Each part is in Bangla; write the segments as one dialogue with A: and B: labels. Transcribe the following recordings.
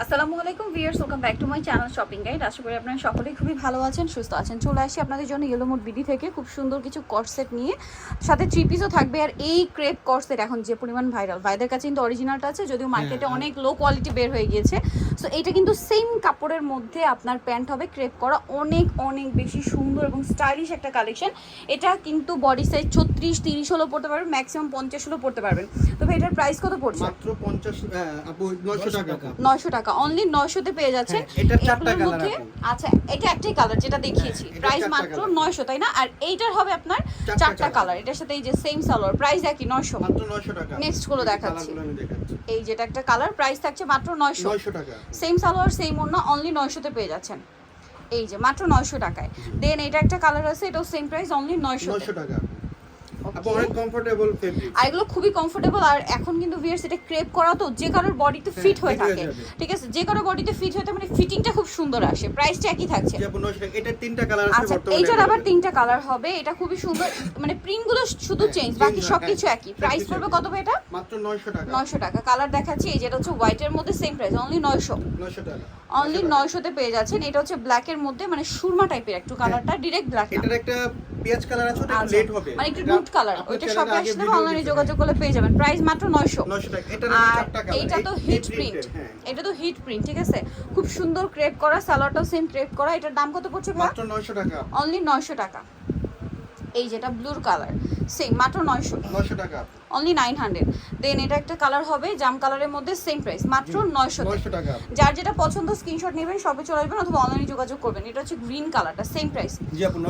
A: আসসালামু আলাইকুম viewers, welcome back to my channel shopping guide. আশা করি আপনারা সকলেই খুবই ভালো আছেন, সুস্থ আছেন। চলে আসি আপনাদের জন্য ইয়েলো মুড বিডি থেকে খুব সুন্দর কিছু কর্সেট নিয়ে, সাথে থ্রি পিসও থাকবে। আর এই ক্রেপ কর্সেট এখন যে পরিমাণ ভাইরাল, ভাইদের কাছে কিন্তু অরিজিনালটা আছে, যদিও মার্কেটে অনেক লো কোয়ালিটি বের হয়ে গিয়েছে। সো এইটা কিন্তু সেম কাপড়ের মধ্যে আপনার প্যান্ট হবে ক্রেপ করা, অনেক অনেক বেশি সুন্দর এবং স্টাইলিশ একটা কালেকশন। এটা কিন্তু বডি সাইজ 36-30 হলেও পড়তে পারবেন, ম্যাক্সিমাম 50 হলেও পড়তে পারবেন। তবে এটার প্রাইস কত পড়ছে?
B: মাত্র 50 আপু 900 টাকা।
A: 900 টাকা, অনলি 900 তে পেয়ে যাচ্ছেন।
B: এটা চারটা কালার আছে।
A: আচ্ছা, এটা একটাই কালার যেটা দেখিয়েছি, প্রাইস মাত্র 900, তাই না? আর এইটার হবে আপনার চারটা কালার, এটার সাথে এই যে সেম সালোয়ার, প্রাইস একই 900,
B: মাত্র 900 টাকা।
A: নেক্সট গুলো দেখাচ্ছি।
B: আমি দেখাচ্ছি,
A: এই যেটা একটা কালার, প্রাইস থাকছে মাত্র 900
B: টাকা।
A: সেম সালোয়ার সেম ওড়না, অনলি 900 তে পেয়ে যাচ্ছেন। এই যে মাত্র 900 টাকায়। দেন এটা একটা কালার আছে, এটাও সেম প্রাইস, অনলি 900
B: টাকা। আপু অনেক কমফোর্টেবল ফেব্রিক,
A: আর এগুলো খুবই কমফোর্টেবল। আর এখন কিন্তু ভিউয়ার্স এটা ক্রেপ করা, তো যে কারোর বডিতে ফিট হয়ে থাকে, ঠিক আছে, যে কারোর বডিতে ফিট হয়ে থাকে, মানে ফিটিংটা খুব সুন্দর আসে। প্রাইসটা একই থাকছে।
B: আপু 900 টাকা। এটার তিনটা কালার আছে
A: আচ্ছা,
B: বর্তমানে।
A: এইটার আবার তিনটা কালার হবে, এটা খুবই সুন্দর, মানে প্রিন্টগুলো শুধু চেঞ্জ, বাকি সবকিছু একই। প্রাইস পড়বে কত ভাই এটা?
B: মাত্র 900 টাকা।
A: 900 টাকা। কালার দেখাচ্ছি, এই যেটা হচ্ছে হোয়াইটের মধ্যে, সেম প্রাইস, অনলি 900
B: টাকা।
A: অনলি 900 তে পেয়ে যাচ্ছেন। এটা হচ্ছে ব্ল্যাকের মধ্যে, মানে সুরমা টাইপের একটু কালারটা, ডাইরেক্ট ব্ল্যাক না,
B: এটার একটা পেঁয়াজ কালার আছে, ওটা একটু লেট হবে,
A: মানে একটু নুড কালার। ওইটা সবে আসলে অনলাইনে যোগাযোগ করলে পেয়ে যাবেন। প্রাইস মাত্র 900
B: টাকা। এটার
A: আর
B: চারটা কালার।
A: এটা তো হিট প্রিন্ট, এটা তো হিট প্রিন্ট, ঠিক আছে, খুব সুন্দর ক্রেপ করা, সালোয়ারটাও সেম ক্রেপ করা। এটার দাম কত পড়ছে ভাই?
B: মাত্র 900 টাকা।
A: অনলি 900 টাকা। এই যেটা ব্লুর কালার, সেম মাত্র 900
B: টাকা,
A: অনলি 900। দেন এটা একটা কালার হবে জাম কালারের মধ্যে, সেম প্রাইস, মাত্র 900
B: টাকা।
A: যার যেটা পছন্দ স্ক্রিনশট নেবেন, সবে চলে আসবেন অথবা অনলাইনে যোগাযোগ করবেন। এটা হচ্ছে গ্রিন কালারটা, সেম প্রাইস,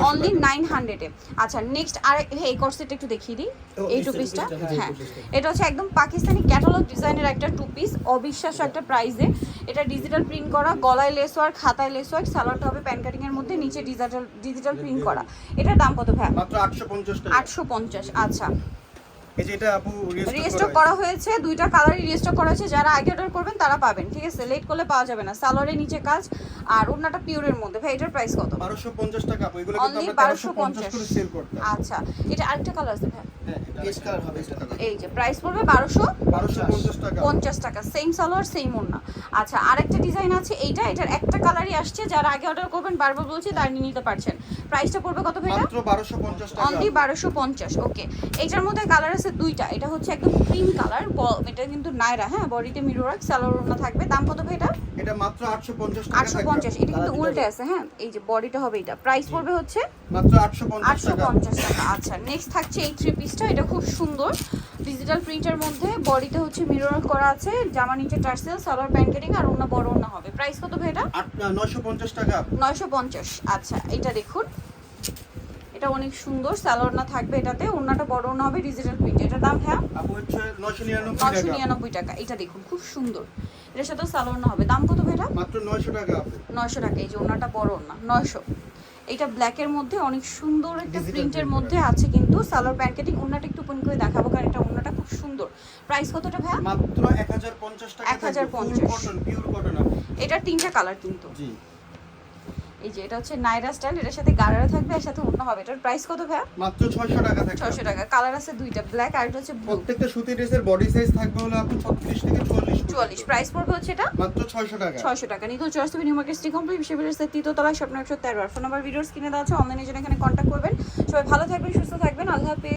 A: অনলি 900 এ। আচ্ছা, নেক্সট আর এই কর্সেটটা একটু দেখিয়ে দিই, এই টু পিসটা। হ্যাঁ, এটা হচ্ছে একদম পাকিস্তানি ক্যাটালগ ডিজাইনের একটা টু পিস, অবিশ্বাস্য একটা প্রাইসে। এটা ডিজিটাল প্রিন্ট করা, গলায় লেস ওয়ার্ক, হাতায় লেস ওয়ার্ক, সালোয়ারটা হবে প্যান কাটিং এর মধ্যে, নিচে ডিজিটাল প্রিন্ট করা। এটার দাম কত ভাই?
B: মাত্র 850 টাকা।
A: 850। আচ্ছা,
B: এই যে এটা আপু
A: রিস্টক করা হয়েছে, দুইটা কালারই রিস্টক করা হয়েছে। যারা আগে অর্ডার করবেন তারা পাবেন, ঠিক আছে, লেট করলে পাওয়া যাবে না। সালোয়ারের নিচে কাজ আর ওড়নাটা পিওরের মধ্যে। ভাই এটার প্রাইস কত?
B: 1250 টাকা। আপু এগুলো কিন্তু আমরা 1350 করে সেল করতাম।
A: আচ্ছা, এটা আরেকটা কালার আছে ভাই,
B: হ্যাঁ, পেস্ট কালার হবে এটা।
A: এই যে প্রাইস পড়বে 1250
B: টাকা।
A: 50 টাকা, সেম সালোয়ার সেম ওড়না। আচ্ছা, আরেকটা ডিজাইন আছে, এটার একটা কালারই আসছে। যারা আগে অর্ডার করবেন, বারবার বলছি, তার নিয়ে নিতে পারছেন। প্রাইসটা পড়বে কত ভাই?
B: মাত্র 1250 টাকা।
A: অনলি 1250। ওকে, এইটার মধ্যে কালার আছে দুইটা। এটা হচ্ছে একদম ক্রিম কালার, এটা কিন্তু নায়রা, হ্যাঁ, বডিতে মিরর ওয়ার্ক, সালোয়ার ওড়না থাকবে। দাম কত ভাই এটা?
B: এটা মাত্র 850 টাকা।
A: 850। এটা কিন্তু উল্টে আছে, হ্যাঁ, এই যে বডিটা হবে এটা। প্রাইস পড়বে হচ্ছে
B: মাত্র 850
A: টাকা। আচ্ছা, নেক্সট থাকছে এই থ্রি পিসটা। এটা খুব সুন্দর ডিজিটাল প্রিন্টের মধ্যে, বডিতে হচ্ছে মিরর ওয়ার্ক করা আছে, জামা নিচে টার্সেল, সালোয়ার প্যান্ট কাটিং আর ওড়না বড় ওড়না হবে। প্রাইস কত ভাই এটা?
B: 950 টাকা।
A: 950। আচ্ছা, এটা দেখুন, এটা অনেক সুন্দর, সালোয়ার না থাকবে, এটাতে ওড়নাটা বড় ওড়না হবে, ডিজিটাল প্রিন্ট। এটার দাম হ্যাঁ
B: আপু হচ্ছে 999
A: টাকা। এটা দেখুন, খুব সুন্দর, এটার সাথে সালোয়ার না হবে। দাম কত ভাই এটা?
B: মাত্র 900 টাকা আপু।
A: 900 টাকা। এই যে ওড়নাটা বড় ওড়না, 900। এটা ব্ল্যাকের মধ্যে অনেক সুন্দর একটা প্রিন্টের মধ্যে আছে, কিন্তু সালোয়ার প্যান্ট কাটিং। ওড়নাটা একটু ওপেন করে দেখাবো, কারণ এটা ওড়নাটা খুব সুন্দর। প্রাইস কতটা ভাই?
B: মাত্র 1050 টাকা।
A: 1050
B: কটন, পিওর কটন আপু।
A: এটার তিনটা কালার কিন্তু।
B: জি,
A: এই যে এটা হচ্ছে নাইরা স্টাইল, এটার সাথে গারারা থাকবে, এর সাথে ওড়না হবে। এটার প্রাইস কত ভাই?
B: মাত্র 600 টাকা থাকে।
A: 600 টাকা। কালার আছে দুইটা, ব্ল্যাক আর এটা হচ্ছে ব্লু।
B: প্রত্যেকটা সুতি ড্রেসের বডি সাইজ থাকবে হলো আপু 36 থেকে 44।
A: প্রাইস পড়বে হচ্ছে এটা
B: মাত্র 600 টাকা।
A: 600 টাকা। নিখুঁত choice new market city complex, বিশ্ববিদ্যালয়ের তৃতীয় তলায়, স্বপ্ন 113। ফোন নাম্বার ভিডিওস কিনে দেওয়া আছে, অনলাইনে জন্য এখানে কন্ট্যাক্ট করবেন। সবাই ভালো থাকবেন, সুস্থ থাকবেন, আল্লাহ হাফেজ।